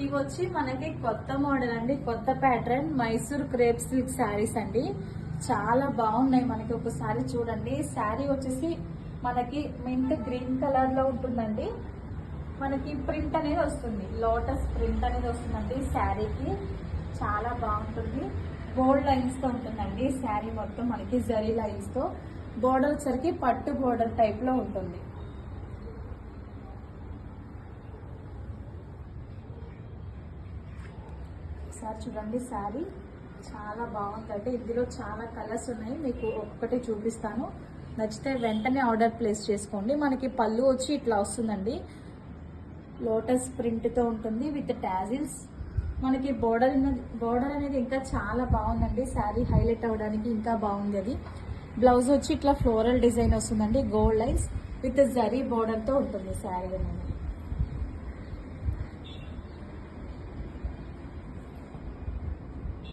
ఇవి వచ్చి మనకి కొత్త మోడల్ అండి, కొత్త pattern Mysore crepe silk saris అండి. చాలా బాగున్నాయి. మనకి ఒకసారి చూడండి. శారీ వచ్చేసి మనకి మింట్ గ్రీన్ కలర్ లో ఉంటుందండి. మనకి ప్రింట్ అనేది వస్తుంది, లోటస్ ప్రింట్ అనేది వస్తుందండి శారీకి. చాలా బాగుంటుంది. గోల్డ్ లైన్స్ తో ఉంటుందండి శారీ మొత్తం. మనకి జరీ లైన్స్ తో బోర్డర్ వచ్చరికి పట్టు బోర్డర్ టైప్ లో ఉంటుంది. ఒకసారి చూడండి శారీ చాలా బాగుందండి. ఇందులో చాలా కలర్స్ ఉన్నాయి, మీకు ఒక్కటి చూపిస్తాను. నచ్చితే వెంటనే ఆర్డర్ ప్లేస్ చేసుకోండి. మనకి పళ్ళు వచ్చి ఇట్లా వస్తుందండి, లోటస్ ప్రింట్ తో ఉంటుంది విత్ టాజిల్స్. మనకి బోర్డర్ అనేది ఇంకా చాలా బాగుందండి. శారీ హైలైట్ అవ్వడానికి ఇంకా బాగుంది అది. బ్లౌజ్ వచ్చి ఇట్లా ఫ్లోరల్ డిజైన్ వస్తుందండి, gold lines with zari border తో ఉంటుంది శారీ అనేది.